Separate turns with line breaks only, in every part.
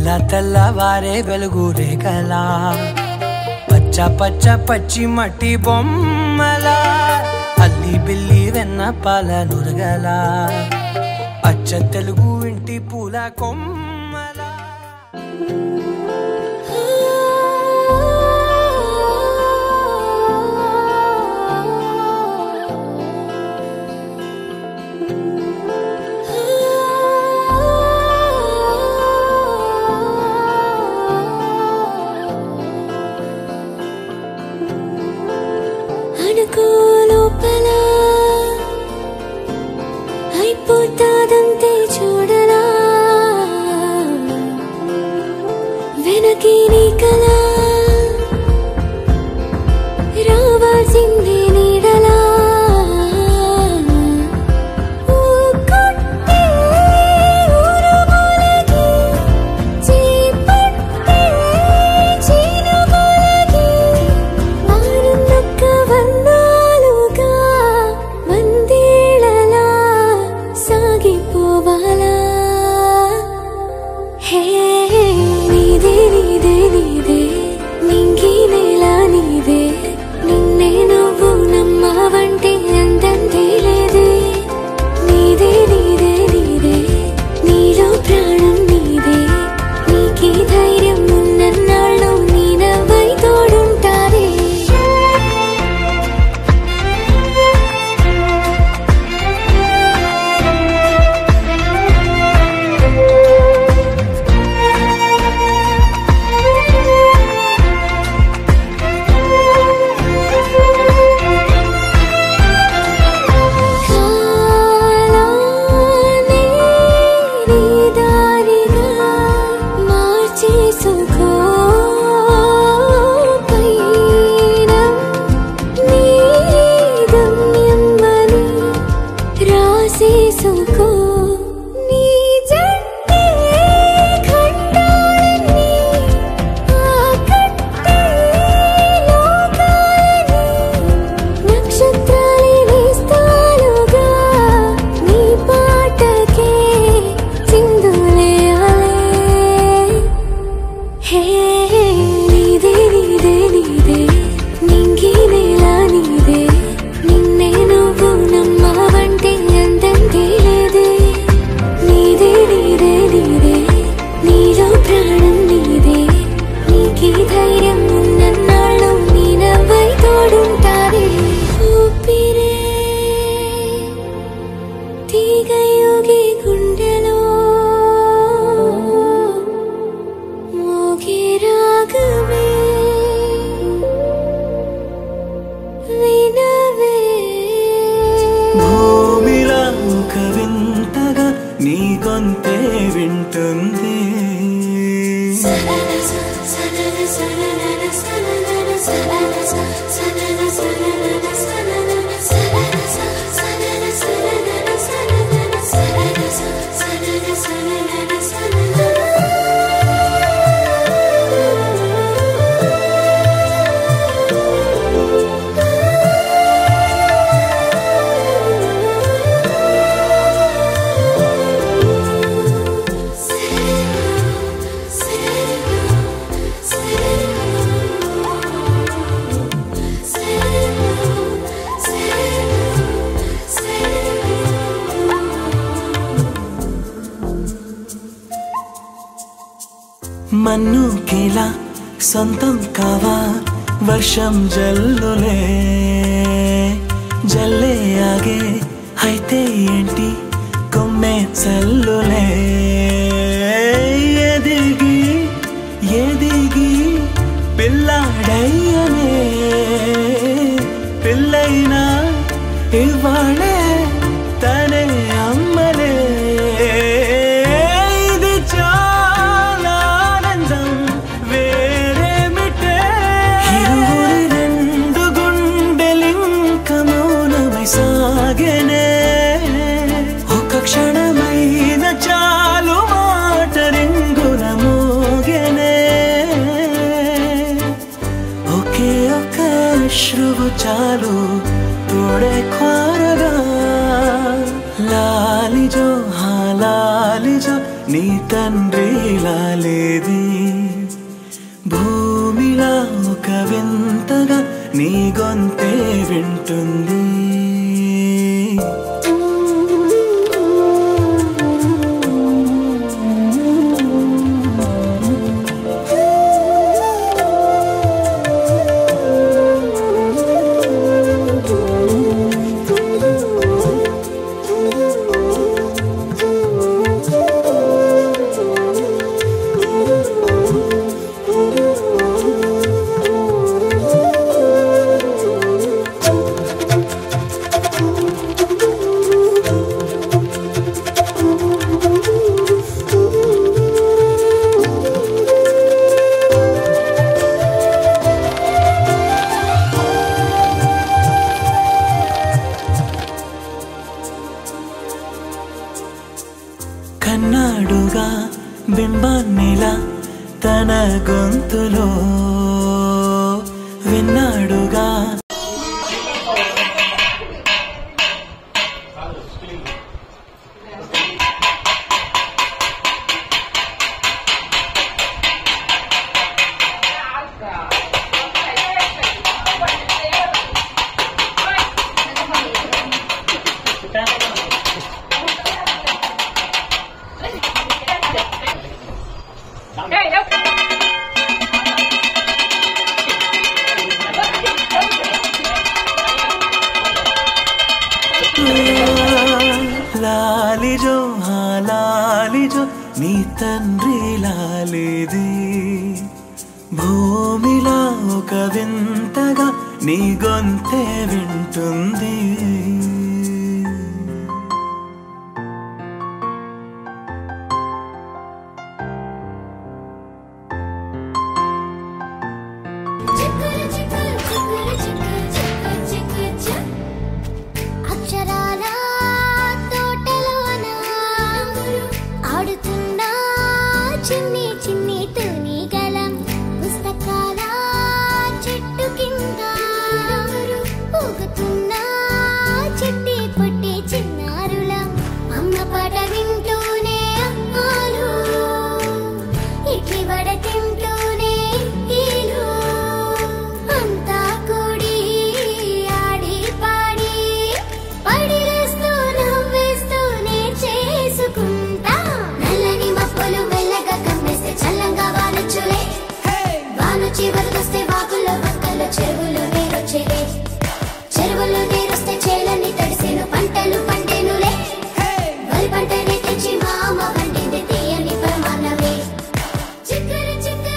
తెల్ల తెల్లవారే వెలుగు రేఖలా పచ్చ పచ్చ పచ్చి మట్టి బొమ్మలా అల్లి బిల్లి వెన్న పాల నురగలా అచ్చ తెలుగు ఇంటి పూల కొమ్మలా
అయిపోతాదంతే చూడలా వెనకే నీ కళ రావాల్సిందే నీడలా
మన్ను కేలా సొంతం కావా వర్షం జల్లులే జల్లే ఆగే అయితే ఏంటి కొమ్మే చల్లులే ఎదిగి ఎదిగి పిల్లాడయ్యనే పిల్లైనా ఇవాళే తనే అమ్మలే క్షణమైన చాలు మాట రింగున మోగెనే ఒకే ఒక అశ్రువు చాలు తోడే ఖారగా లాలిజో హాలాలిజో నీ తండ్రి లాలేదు నీ గొంతే వింటుంది. కన్నాడుగా బింబాన్నిలా తన గొంతులో విన్నాడుగా. లాలిజో లాలిజో నీ తండ్రి లాలిది, భూమిలా ఒక వింతగా నీ గొంతే వింటుంది.
చిన్ని చిన్ని తూనిగలం పుస్తకాల చెట్టు కింద ఊగుతున్న చెట్టి పొట్టి చిన్నారులం. అమ్మ పాట వింటూనే అమ్మాలు, ఇడ్లీ వడ తింటూనే ఈలు, అంతా కూడి ఆడి పాడి పడిలేస్తూ నవ్వేస్తూనే చేసుకుంటా. నల్లని మప్పులు మెల్లగా కమ్మేస్తే చల్లంగా వానొచ్చులే, వాను చివరికొస్తే వాగుల్లో వంకల్లో చెరువులు నీరొచ్చేలే, చెరువుల్లో నీరొస్తే చేలన్నీ తడిసేను పంటలు పండేనులే, వరి పంటని తెచ్చి మా అమ్మ వండింది తీయని పరమాన్నమే. చిక్కర చిక్క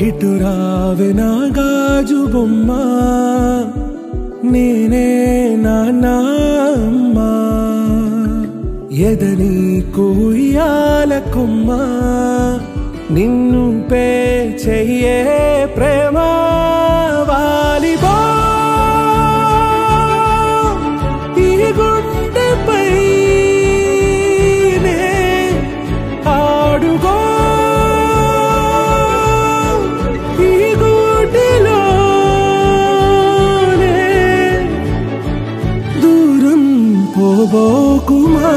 ఇటు రావే నా గాజు బొమ్మ నేనే నాన్నమ్మ ఎదని కూయాల కొమ్మ నిన్ను పే చెయ్యే ప్రేమ వాలిబా ఈ గుండెపై ఆడుగో పోబోకుమా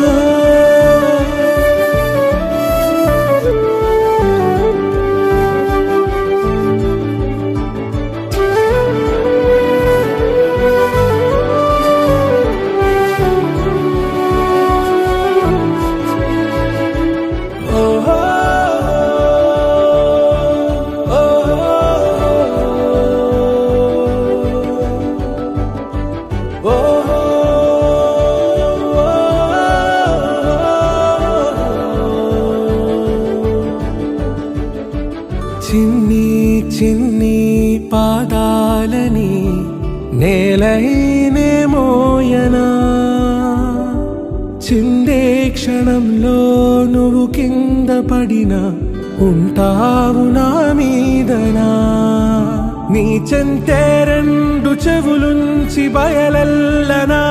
చిన్ని చిన్ని పాదాలని నేలైనే మోయనా చిందే క్షణంలో నువ్వు కింద పడినా ఉంటావు నా మీదనా నీ చెంతే రెండు చెవులుంచి బయలెల్లనా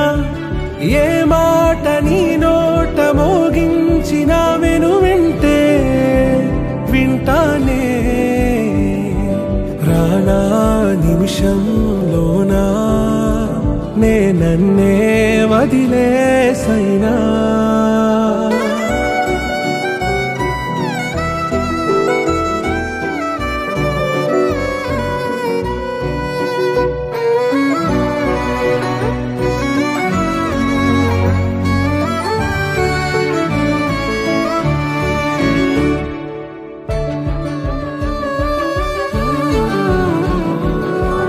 ఏ మాట నీ నోట మోగించిన వెను వింటే వింటానే ప్రాణా నిమిషంలోనా నే నన్నే వదిలేసైనా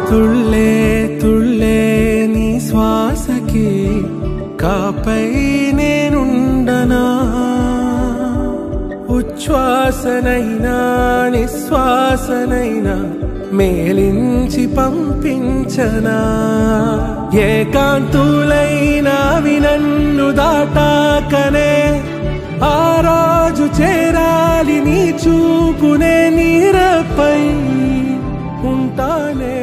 తుళ్ళే తుళ్ళే నీ శ్వాసకి కాపై నేనుండనా ఉచ్ఛ్వాసనైనా నిశ్వాసనైనా మేలించి పంపించనా ఏకాంతులైనా నన్ను దాటాకనే ఆ రోజు చేరాలి నీ చూపునే నీరపై ఉంటానే